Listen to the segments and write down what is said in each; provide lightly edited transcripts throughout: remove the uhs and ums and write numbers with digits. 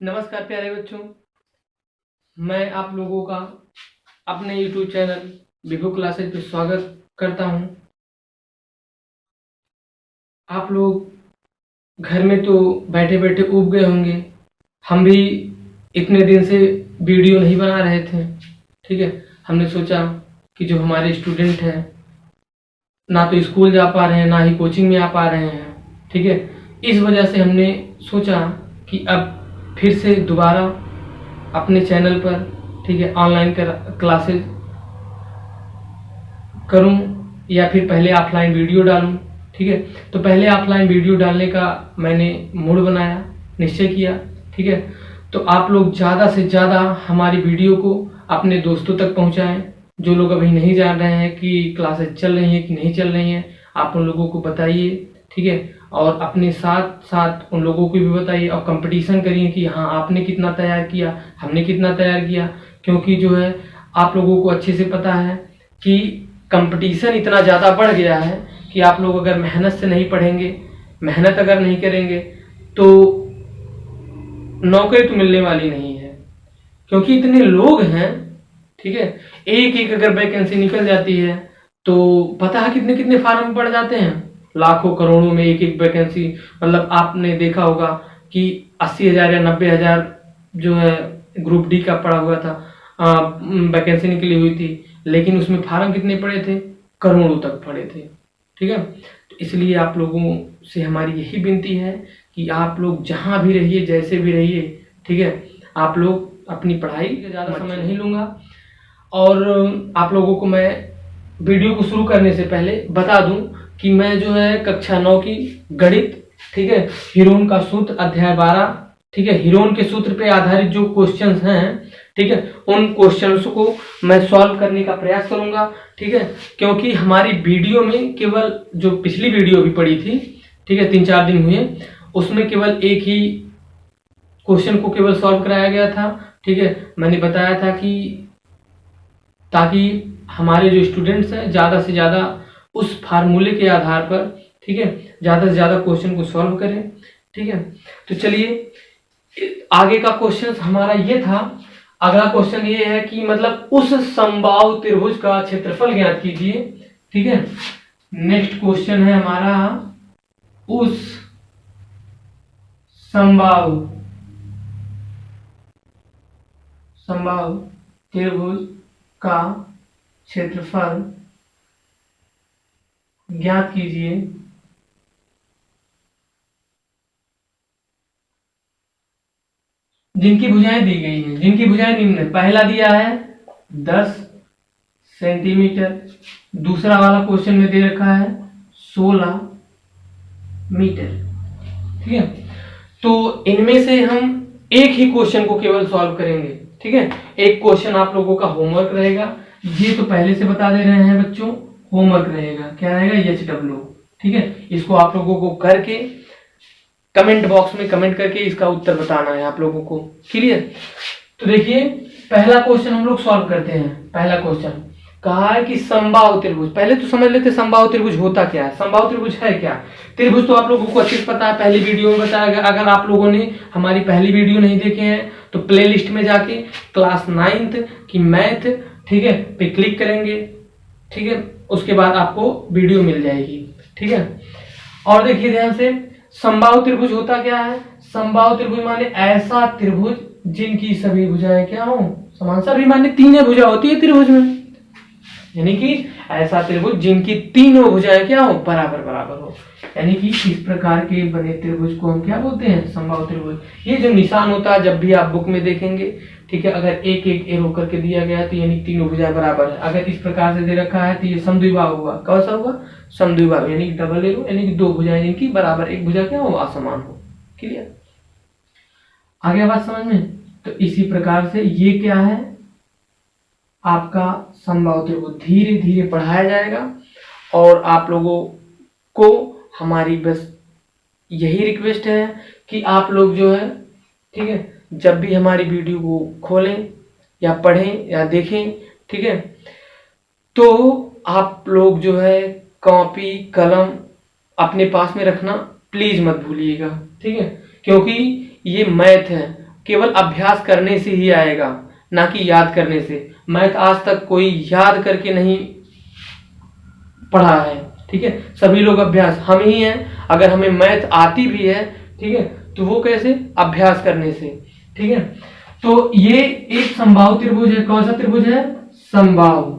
नमस्कार प्यारे बच्चों, मैं आप लोगों का अपने YouTube चैनल विभू क्लासेज पे स्वागत करता हूं। आप लोग घर में तो बैठे बैठे ऊब गए होंगे। हम भी इतने दिन से वीडियो नहीं बना रहे थे। ठीक है, हमने सोचा कि जो हमारे स्टूडेंट हैं ना तो स्कूल जा पा रहे हैं ना ही कोचिंग में आ पा रहे हैं। ठीक है, इस वजह से हमने सोचा कि अब फिर से दोबारा अपने चैनल पर ठीक है ऑनलाइन क्लासेस करूं या फिर पहले ऑफलाइन वीडियो डालूं। ठीक है, तो पहले ऑफलाइन वीडियो डालने का मैंने मूड बनाया, निश्चय किया। ठीक है, तो आप लोग ज़्यादा से ज़्यादा हमारी वीडियो को अपने दोस्तों तक पहुंचाएं। जो लोग अभी नहीं जान रहे हैं कि क्लासेस चल रही हैं कि नहीं चल रही हैं, आप उन लोगों को बताइए। ठीक है, और अपने साथ साथ उन लोगों को भी बताइए और कंपटीशन करिए कि हाँ आपने कितना तैयार किया, हमने कितना तैयार किया। क्योंकि जो है आप लोगों को अच्छे से पता है कि कंपटीशन इतना ज़्यादा बढ़ गया है कि आप लोग अगर मेहनत से नहीं पढ़ेंगे, मेहनत अगर नहीं करेंगे तो नौकरी तो मिलने वाली नहीं है। क्योंकि इतने लोग हैं। ठीक है, एक एक अगर वैकेंसी निकल जाती है तो पता है कितने कितने फार्म पड़ जाते हैं, लाखों करोड़ों में एक एक वैकेंसी। मतलब आपने देखा होगा कि 80,000 या 90,000 जो है ग्रुप डी का पड़ा हुआ था, वैकेंसी निकली हुई थी, लेकिन उसमें फार्म कितने पड़े थे, करोड़ों तक पड़े थे। ठीक है, तो इसलिए आप लोगों से हमारी यही विनती है कि आप लोग जहां भी रहिए, जैसे भी रहिए, ठीक है, आप लोग अपनी पढ़ाई का ज़्यादा समय नहीं लूँगा। और आप लोगों को मैं वीडियो को शुरू करने से पहले बता दूं कि मैं जो है कक्षा 9 की गणित, ठीक है, हीरोन का सूत्र अध्याय 12, ठीक है, हीरोन के सूत्र पे आधारित जो क्वेश्चंस हैं, ठीक है, उन क्वेश्चंस को मैं सॉल्व करने का प्रयास करूंगा। ठीक है, क्योंकि हमारी वीडियो में केवल जो पिछली वीडियो भी पड़ी थी, ठीक है, 3-4 दिन हुए, उसमें केवल एक ही क्वेश्चन को केवल सॉल्व कराया गया था। ठीक है, मैंने बताया था कि ताकि हमारे जो स्टूडेंट्स हैं ज़्यादा से ज़्यादा उस फार्मूले के आधार पर, ठीक है, ज़्यादा से ज़्यादा क्वेश्चन को सॉल्व करें। ठीक है, तो चलिए आगे का क्वेश्चन हमारा ये था। अगला क्वेश्चन ये है कि मतलब उस समबाहु त्रिभुज का क्षेत्रफल ज्ञात कीजिए। ठीक है, नेक्स्ट क्वेश्चन है हमारा, उस समबाहु त्रिभुज का क्षेत्रफल ज्ञात कीजिए। जिनकी भुजाएं दी गई हैं, जिनकी भुजाएं निम्न है। पहला दिया है 10 सेंटीमीटर, दूसरा वाला क्वेश्चन में दे रखा है 16 मीटर। ठीक है, तो इनमें से हम एक ही क्वेश्चन को केवल सॉल्व करेंगे। ठीक है, एक क्वेश्चन आप लोगों का होमवर्क रहेगा, ये तो पहले से बता दे रहे हैं बच्चों, होमवर्क रहेगा। क्या रहेगा? HW। ठीक है, इसको आप लोगों को करके कमेंट बॉक्स में कमेंट करके इसका उत्तर बताना है आप लोगों को। क्लियर? तो देखिए पहला क्वेश्चन हम लोग सॉल्व करते हैं। पहला क्वेश्चन कहा है कि समबाहु त्रिभुज, पहले तो समझ लेते समबाहु त्रिभुज होता क्या है। समबाहु त्रिभुज है क्या? त्रिभुज तो आप लोगों को अच्छे से पता है, पहली वीडियो में बताया गया। अगर आप लोगों ने हमारी पहली वीडियो नहीं देखे हैं तो प्लेलिस्ट में जाके क्लास 9th की मैथ, ठीक है, पे क्लिक करेंगे। ठीक है, उसके बाद आपको वीडियो मिल जाएगी। ठीक है, और देखिए ध्यान से, समबाहु त्रिभुज होता क्या है? समबाहु त्रिभुज माने ऐसा त्रिभुज जिनकी सभी भुजाएं क्या हो? समान। सभी माने तीनों भुजा होती है त्रिभुज में, यानी कि ऐसा त्रिभुज जिनकी तीनों भुजाएं क्या हो? बराबर बराबर हो। यानी कि इस प्रकार के बने त्रिभुज को हम क्या बोलते हैं? समबाहु त्रिभुज। ये जो निशान होता है जब भी आप बुक में देखेंगे, ठीक है, अगर एक एक एरो करके दिया गया तो यानी तीनों भुजाएं बराबर है। अगर इस प्रकार से दे रखा है तो ये समद्विबाहु हुआ। कौन सा हुआ? समद्विबाहु, यानी डबल एरो, यानी कि दो भुजाएं जिनकी बराबर, एक भुजा क्या हो? असमान हो। क्लियर? आगे बात समझ में? तो इसी प्रकार से ये क्या है? आपका समबाहु त्रिभुज धीरे धीरे पढ़ाया जाएगा। और आप लोगों को हमारी बस यही रिक्वेस्ट है कि आप लोग जो है, ठीक है, जब भी हमारी वीडियो को खोलें या पढ़ें या देखें, ठीक है, तो आप लोग जो है कॉपी कलम अपने पास में रखना प्लीज मत भूलिएगा। ठीक है, क्योंकि ये मैथ है केवल अभ्यास करने से ही आएगा, ना कि याद करने से। मैथ आज तक कोई याद करके नहीं पढ़ा है, ठीक है। सभी लोग अभ्यास, हम ही हैं। अगर हमें मैथ आती भी है, ठीक है, तो वो कैसे? अभ्यास करने से, ठीक है। तो ये एक समबाहु त्रिभुज है। कौन सा त्रिभुज है? समबाहु।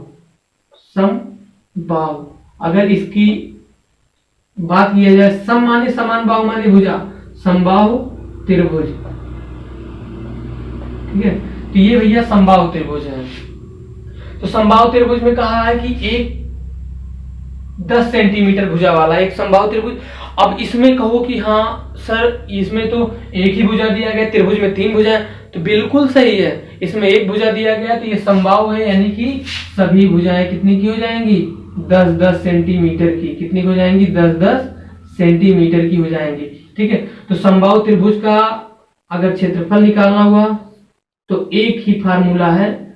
समबाहु। अगर इसकी बात किया जाए, सम माने समान, बाहु माने भुजा, समबाहु त्रिभुज, ठीक है। तो ये भैया समबाहु त्रिभुज है। तो समबाहु त्रिभुज में कहा है कि एक 10 सेंटीमीटर भुजा वाला एक समबाहु त्रिभुज। अब इसमें कहो कि हाँ सर, इसमें तो एक ही भुजा दिया गया, त्रिभुज में 3 भुजा है, तो बिल्कुल सही है। इसमें एक भुजा दिया गया तो ये समबाहु है, यानी कि सभी भुजाएं कितनी की हो जाएंगी? 10-10 सेंटीमीटर की। कितनी हो जाएंगी? 10-10 सेंटीमीटर की हो जाएंगी, ठीक है। तो समबाहु त्रिभुज का अगर क्षेत्रफल निकालना हुआ तो एक ही फार्मूला है,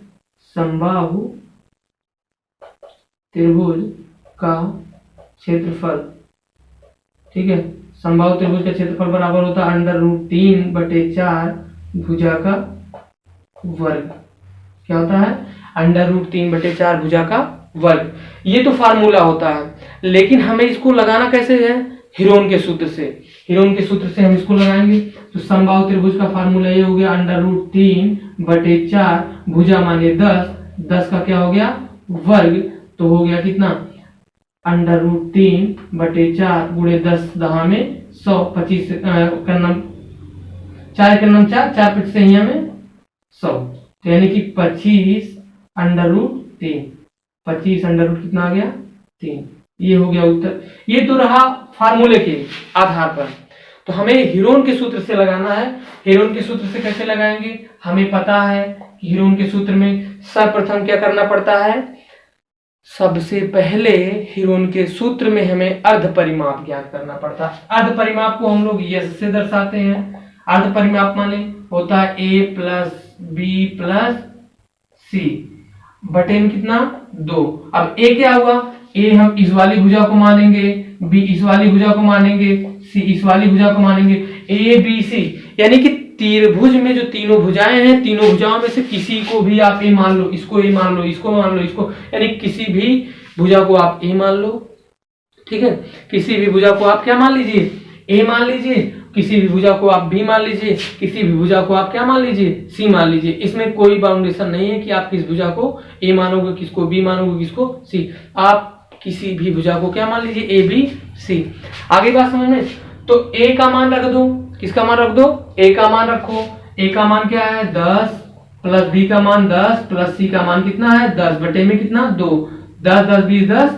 समबाहु त्रिभुज का क्षेत्रफल, ठीक है। समबाहु त्रिभुज का क्षेत्रफल बराबर होता है √3/4 भुजा का वर्ग। क्या होता है? √3/4 भुजा का वर्ग। ये तो फार्मूला होता है, लेकिन हमें इसको लगाना कैसे है? हीरोन के सूत्र से। हीरोन के सूत्र से हम इसको लगाएंगे। तो समबाहु त्रिभुज का फार्मूला ये हो गया √3/4 भुजा माने 10, 10 का क्या हो गया? वर्ग। तो हो गया कितना? √3/4 गुणे 10 दहा में 100, 25 करनम 4 करनम 4, 4 5 से यहाँ में 100, तो यानी कि 25√3, 25 कितना आ गया? 3। ये हो गया उत्तर। ये तो रहा फार्मूले के आधार पर। तो हमें हीरोन के सूत्र से लगाना है। हीरोन के सूत्र से कैसे लगाएंगे? हमें पता है कि हीरोन के सूत्र में सर्वप्रथम क्या करना पड़ता है? सबसे पहले हीरोन के सूत्र में हमें अर्ध परिमाप ज्ञात करना पड़ता है। अर्ध परिमाप को हम लोग यस से दर्शाते हैं। अर्ध परिमाप माने होता है a + b + c बटे में कितना? 2। अब a क्या हुआ? a हम इस वाली भुजा को मानेंगे, b इस वाली भुजा को मानेंगे, c इस वाली भुजा को मानेंगे। a b c यानी कि त्रिभुज में जो तीनों भुजाएं हैं, तीनों भुजाओं में से किसी को भी आप a मान लो, इसको a मान लो, इसको मान लो, इसको, यानी किसी भी भुजा को आप a मान लो, ठीक है। किसी भी भुजा को आप क्या मान लीजिए? a मान लीजिए। किसी भी भुजा को आप b मान लीजिए। किसी भी भुजा को आप क्या मान लीजिए? c मान लीजिए। इसमें कोई बाउंडेशन नहीं है कि आप किस भुजा को a मानोगे, किसको b मानोगे, किसको c। आप किसी भी भुजा को क्या मान लीजिए? a b c। आगे बात समझ में? तो a का मान रख दो। किसका मान रख दो? a का मान रखो। a का मान क्या है? 10 + b का मान 10 + c का मान कितना है? 10 बटे में कितना? 2। 10 10 20 10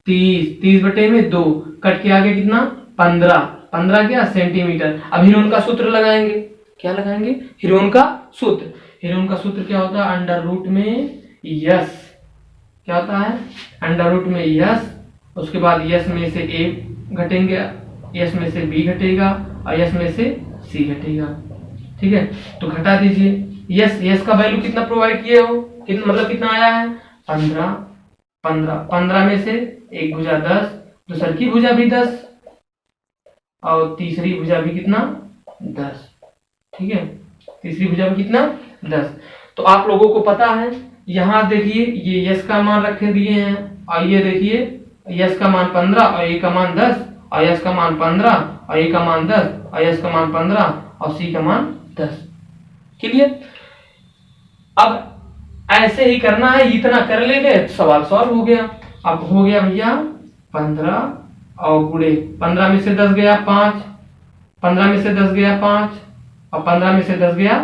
30, 30 बटे में 2, कट के आगे कितना? 15, 15 क्या? सेंटीमीटर। अब हीरोन का सूत्र लगाएंगे। क्या लगाएंगे? हीरोन का सूत्र। हीरोन का सूत्र क्या होता है? अंडर में यस। क्या होता है? अंडर में यस। उसके बाद यस में से a घटेंगे, यस में से b घटेगा और यस में से c घटेगा, ठीक है। तो घटा दीजिए। यस, यस का वैल्यू कितना प्रोवाइड किए हो? कितना मतलब कितना आया है? 15, 15, 15 में से एक भुजा 10, दूसरी की भुजा भी 10 और तीसरी भुजा भी कितना? 10, ठीक है। तीसरी भुजा भी कितना? 10। तो आप लोगों को पता है, यहाँ देखिए ये यस का मान रखे दिए हैं और ये देखिए यस का मान 15 और ए का मान 10 और यस का मान 15 और ए का मान 10 और यस का मान 15 और सी का मान 10। क्लियर? अब ऐसे ही करना है। इतना कर लेंगे सवाल सॉल्व हो गया। अब हो गया भैया 15 और गुणे 15 में से 10 गया 5, 15 में से 10 गया 5 और 15 में से 10 गया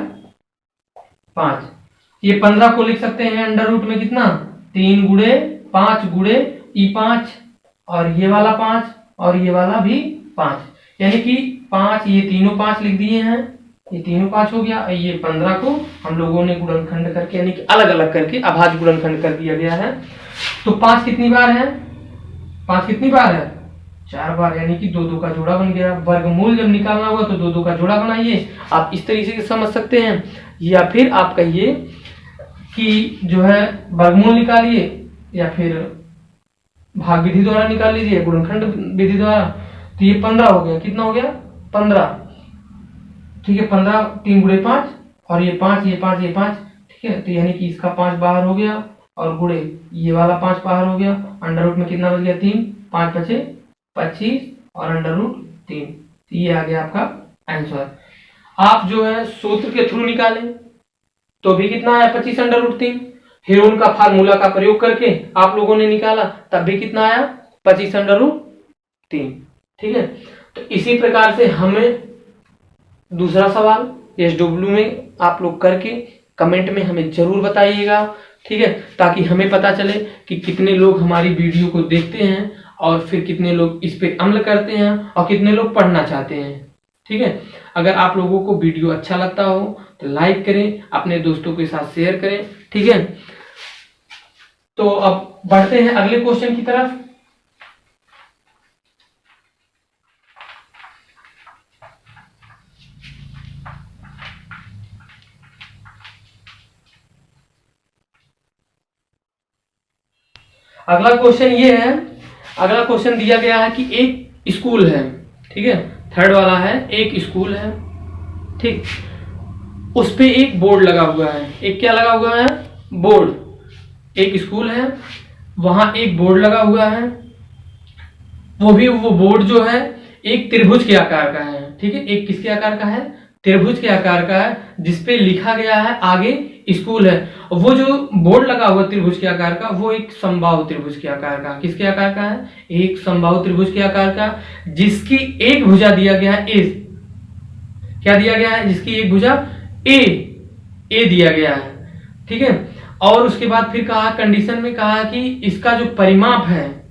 5। ये 15 को लिख सकते हैं अंडर रूट में कितना? 3 गुणे 5 गुणे e5 और ये वाला 5 और ये वाला भी 5, यानी कि 5, ये तीनों 5 लिख दिए हैं, ये तीनों 5 हो गया। ये 15 को हम लोगों ने गुणनखंड करके यानी कि अलग अलग करके अभाज्य गुणनखंड कर दिया गया है। तो 5 कितनी बार है? 5 कितनी बार है? 4 बार, यानी कि 2 2 का जोड़ा बन गया। वर्गमूल जब निकालना होगा तो 2 2 का जोड़ा बनाइए। आप इस तरीके से समझ सकते हैं, या फिर आप कहिए कि जो है वर्गमूल निकालिए या फिर भाग विधि द्वारा निकाल लीजिए, गुणनखंड विधि द्वारा। तो ये 15 हो गया। कितना हो गया? 15, ठीक है। 15 3 गुणे 5 और ये 5 ये 5 ये 5, ठीक है। तो यानी कि इसका 5 बाहर हो गया और गुणे ये वाला 5 बाहर हो गया। अंडर रूट में कितना बच गया 3, 5 बचे 25 और अंडर रूट 3। तो ये आ गया आपका आंसर। आप जो है सूत्र के थ्रू निकालें तो भी कितना आया 25 अंडर रूट 3। हेरोन का फार्मूला का प्रयोग करके आप लोगों ने निकाला तब भी कितना आया 25 अंडर रूट 3, ठीक है। तो इसी प्रकार से हमें दूसरा सवाल SW में आप लोग करके कमेंट में हमें जरूर बताइएगा, ठीक है, ताकि हमें पता चले कि कितने लोग हमारी वीडियो को देखते हैं और फिर कितने लोग इस पे अमल करते हैं और कितने लोग पढ़ना चाहते हैं, ठीक है। अगर आप लोगों को वीडियो अच्छा लगता हो तो लाइक करें, अपने दोस्तों के साथ शेयर करें, ठीक है। तो अब बढ़ते हैं अगले क्वेश्चन की तरफ। अगला क्वेश्चन ये है, अगला क्वेश्चन दिया गया है कि एक स्कूल है, ठीक है, थर्ड वाला है, एक स्कूल है, ठीक, उस पे एक बोर्ड लगा हुआ है। एक क्या लगा हुआ है? बोर्ड। एक स्कूल है, वहां एक बोर्ड लगा हुआ है, वो बोर्ड जो है एक त्रिभुज के आकार का है, ठीक है। एक किसके आकार का है? त्रिभुज के आकार का है, जिसपे लिखा गया है आगे स्कूल है। वो जो बोर्ड लगा हुआ त्रिभुज के आकार का, वो एक समबाहु त्रिभुज के आकार का, किसके आकार का है? एक समबाहु त्रिभुज के आकार का, जिसकी एक भुजा दिया गया है ए। क्या दिया गया है? जिसकी एक भुजा ए दिया गया है, ठीक है। और उसके बाद फिर कहा, कंडीशन में कहा कि इसका जो परिमाप है,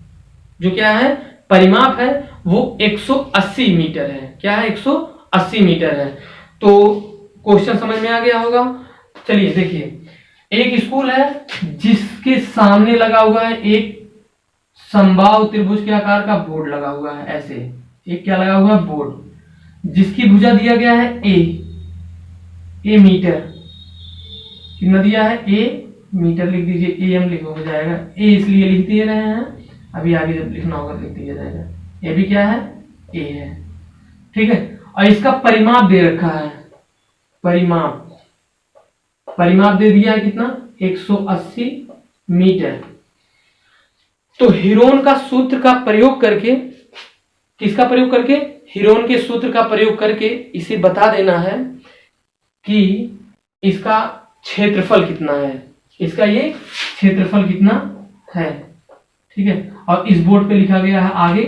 जो क्या है परिमाप है, वो 180 मीटर है। क्या है? 180 मीटर है। तो क्वेश्चन समझ में आ गया होगा। चलिए देखिए, एक स्कूल है जिसके सामने लगा हुआ है एक समबाहु त्रिभुज के आकार का बोर्ड लगा हुआ है, ऐसे एक क्या लगा हुआ है? बोर्ड, जिसकी भुजा दिया गया है ए मीटर। कितना दिया है? ए मीटर लिख दीजिए, एम लिखो हो जाएगा। ए इसलिए लिख दिए रहे हैं, अभी आगे जब लिखना होगा लिख दिया जाएगा। ए भी क्या है? ए है, ठीक है। और इसका परिमाप दे रखा है, परिमाप दे दिया है कितना? 180 मीटर। तो हीरोन का सूत्र का प्रयोग करके, किसका प्रयोग करके? हीरोन के सूत्र का प्रयोग करके इसे बता देना है कि इसका क्षेत्रफल कितना है, इसका ये क्षेत्रफल कितना है, ठीक है। और इस बोर्ड पे लिखा गया है आगे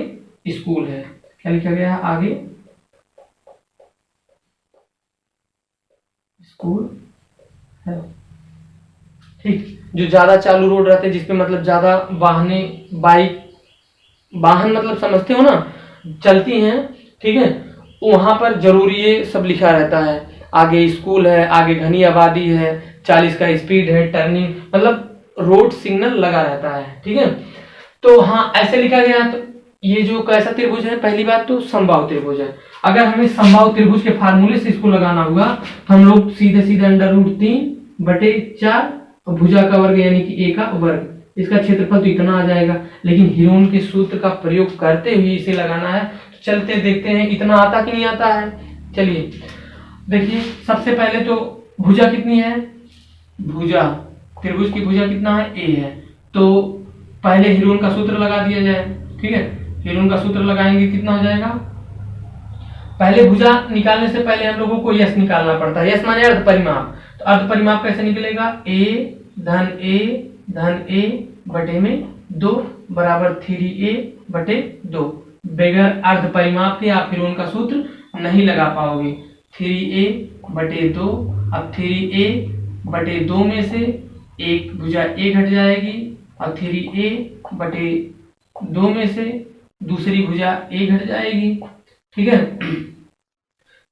स्कूल है। क्या लिखा गया है? आगे स्कूल है, ठीक। जो ज्यादा चालू रोड रहते हैं, जिसपे मतलब ज्यादा वाहन मतलब समझते हो ना, चलती हैं, ठीक है, वहां पर जरूरी ये सब लिखा रहता है। आगे स्कूल है, आगे घनी आबादी है, 40 का स्पीड है, टर्निंग मतलब रोड सिग्नल लगा रहता है, ठीक है। तो हाँ, ऐसे लिखा गया। तो ये जो कैसा त्रिभुज है? पहली बात तो समबाहु त्रिभुज है। अगर हमें समबाहु त्रिभुज के फार्मूले से इसको लगाना हुआ तो हम लोग सीधे सीधे अंडर रूट 3/4 और भुजा का वर्ग यानी कि ए का वर्ग, इसका क्षेत्रफल तो इतना आ जाएगा। लेकिन हीरोन के सूत्र का प्रयोग करते हुए इसे लगाना है। तो चलते देखते हैं इतना आता कि नहीं आता है। चलिए देखिए, सबसे पहले तो भुजा कितनी है? भुजा, त्रिभुज की भुजा कितना है? ए है। तो पहले हीरोन का सूत्र लगा दिया जाए, ठीक है। हीरोन का सूत्र लगाएंगे, कितना हो जाएगा? पहले भुजा निकालने से पहले हम लोगों को यश निकालना पड़ता है। यश माने अर्ध परिमाप। तो अर्ध परिमाप कैसे निकलेगा? ए धन ए बटे में 2 बराबर 3a/2। बगैर अर्ध परिमाप के आप हीरोन का सूत्र नहीं लगा पाओगे। 3a/2। अब 3a/2 में से एक भुजा ए घट जाएगी और 3a/2 में से दूसरी भुजा ए घट जाएगी, ठीक है।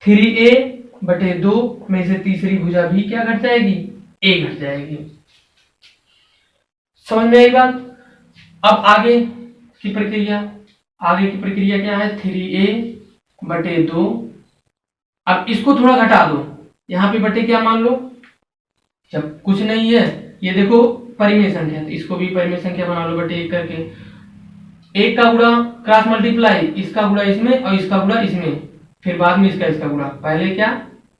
3a/2 में से तीसरी भुजा भी क्या घट जाएगी? ए घट जाएगी। समझ में आई बात? अब आगे की प्रक्रिया क्या है? 3a/2। अब इसको थोड़ा घटा दो, यहाँ पे बटे क्या मान लो? जब कुछ नहीं है, ये देखो परिमेय संख्या, तो इसको भी परिमेय संख्या बना लो बटे 1 करके। 1 का गुणा क्रॉस मल्टीप्लाई, इसका गुणा इसमें और इसका गुणा इसमें, फिर बाद में इसका गुणा। पहले क्या?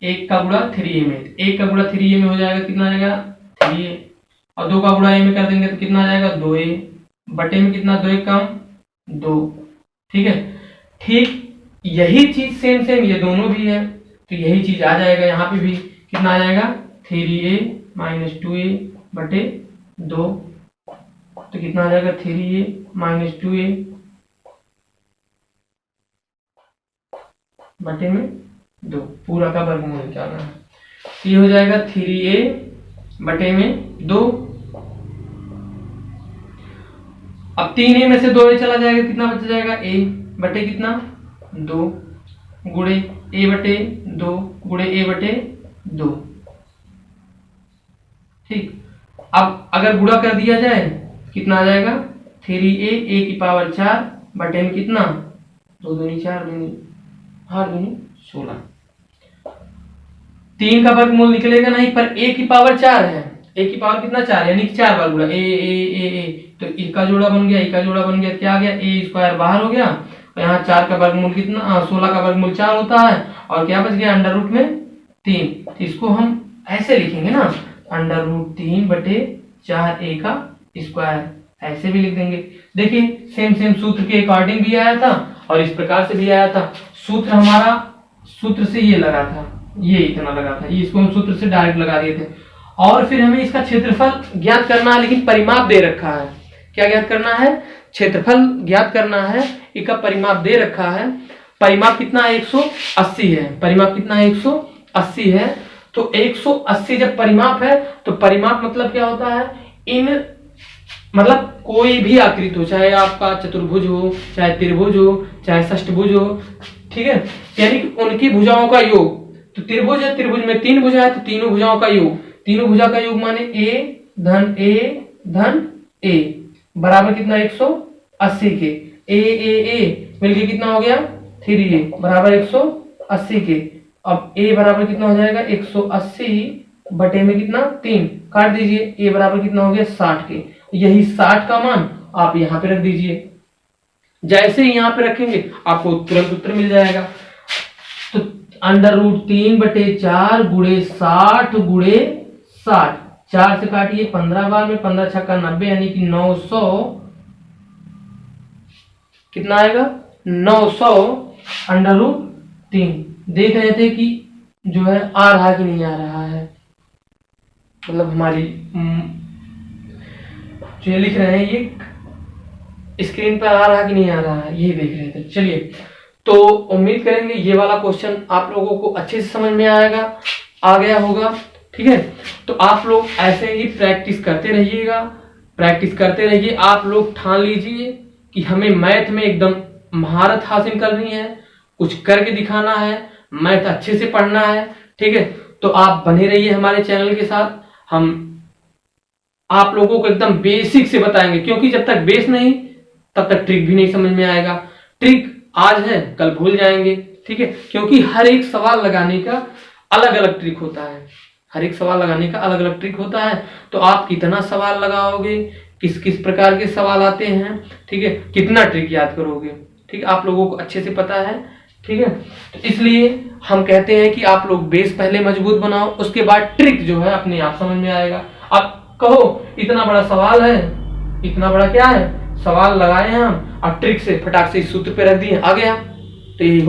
1 का गुणा 3a में, 1 का गुणा 3a में हो जाएगा कितना आ जाएगा 3a, और 2 का गुणा a में कर देंगे तो कितना आ जाएगा 2a, बटे में कितना 2 कम 2। ठीक है, ठीक यही चीज सेम सेम ये दोनों भी है, तो यही चीज आ जाएगा यहाँ पे भी, कितना आ जाएगा 3a माइनस 2a बटे 2, तो कितना आ जाएगा 3a माइनस 2a बटे में 2, पूरा का वर्गमूल निकालना है। ये हो जाएगा 3a बटे में 2, अब 3a में से 2a चला जाएगा, कितना बच जाएगा a बटे कितना 2 गुणे a बटे 2 गुणे a बटे 2। ठीक, अब अगर गुणा कर दिया जाए कितना आ जाएगा 3a a की पावर 4 बटे में कितना 2 दूनी 4 दूनी 8 दूनी 16। 3 का वर्गमूल निकलेगा नहीं, पर a की पावर 4 है, a की पावर कितना 4 यानी कि 4 बार गुणा a, तो a का जोड़ा बन गया, a का जोड़ा बन गया, क्या आ गया a स्क्वायर बाहर हो गया, और यहाँ 4 का वर्गमूल कितना 16 का वर्गमूल 4 होता है, और क्या बच गया अंडर रूट में 3, तो इसको हम ऐसे लिखेंगे ना अंडर रूट 3 बटे 4a का स्क्वायर, ऐसे भी लिख देंगे। देखिए सेम सेम सूत्र के अकॉर्डिंग भी आया था और इस प्रकार से भी आया था। सूत्र हमारा सूत्र से ये लगा था, ये इतना लगा था, ये इसको हम सूत्र से डायरेक्ट लगा दिए थे। और फिर हमें इसका क्षेत्रफल ज्ञात करना है, लेकिन परिमाप दे रखा है। क्या ज्ञात करना है? क्षेत्रफल ज्ञात करना है, इसका परिमाप दे रखा है। परिमाप कितना है 180 है, परिमाप कितना है 180 है। तो 180 जब परिमाप है तो परिमाप मतलब क्या होता है, इन मतलब कोई भी आकृति हो, चाहे आपका चतुर्भुज हो, चाहे त्रिभुज हो, चाहे षष्ठभुज हो, ठीक है, यानी कि उनकी भुजाओं का योग। तो त्रिभुज है, त्रिभुज में 3 भुजा है, तो तीनों भुजाओं का योग, तीनों भुजा का योग माने a धन a बराबर कितना 180 के, a मिलके कितना हो गया 3a बराबर 180 के। अब a बराबर कितना हो जाएगा 180 बटे में कितना 3, काट दीजिए, a बराबर कितना हो गया 60 के। यही 60 का मान आप यहाँ पे रख दीजिए, जैसे ही यहाँ पे रखेंगे आपको तुरंत उत्तर मिल जाएगा। तो अंडर रूट 3 बटे 4 गुणे 60 गुणे 60, 4 से काटिए 15 बार में, 15 छक्का 90 यानी कि 900, कितना आएगा 900 अंडर रूट 3। देख रहे थे कि जो है आ रहा कि नहीं आ रहा है, मतलब हमारी जो लिख रहे हैं ये स्क्रीन पर आ रहा कि नहीं आ रहा है, ये देख रहे थे। चलिए, तो उम्मीद करेंगे ये वाला क्वेश्चन आप लोगों को अच्छे से समझ में आ गया होगा। ठीक है, तो आप लोग ऐसे ही प्रैक्टिस करते रहिएगा, प्रैक्टिस करते रहिए। आप लोग ठान लीजिए कि हमें मैथ में एकदम महारत हासिल करनी है, कुछ करके दिखाना है, मैथ अच्छे से पढ़ना है। ठीक है, तो आप बने रहिए हमारे चैनल के साथ। हम आप लोगों को एकदम बेसिक से बताएंगे, क्योंकि जब तक बेस नहीं तब तक ट्रिक भी नहीं समझ में आएगा। ट्रिक आज है कल भूल जाएंगे। ठीक है, क्योंकि हर एक सवाल लगाने का अलग अलग ट्रिक होता है, हर एक सवाल लगाने का अलग अलग ट्रिक होता है। तो आप कितना सवाल लगाओगे, किस किस प्रकार के सवाल आते हैं, ठीक है, कितना ट्रिक याद करोगे, ठीक है, आप लोगों को अच्छे से पता है। ठीक है, तो इसलिए हम कहते हैं कि आप लोग बेस पहले मजबूत बनाओ, उसके बाद ट्रिक जो है अपने आप समझ में आएगा। अब कहो इतना बड़ा सवाल है, इतना बड़ा क्या है सवाल लगाए हैं हम, और ट्रिक से फटाक से इस सूत्र पे रख दिए, आ गया। तो यही हो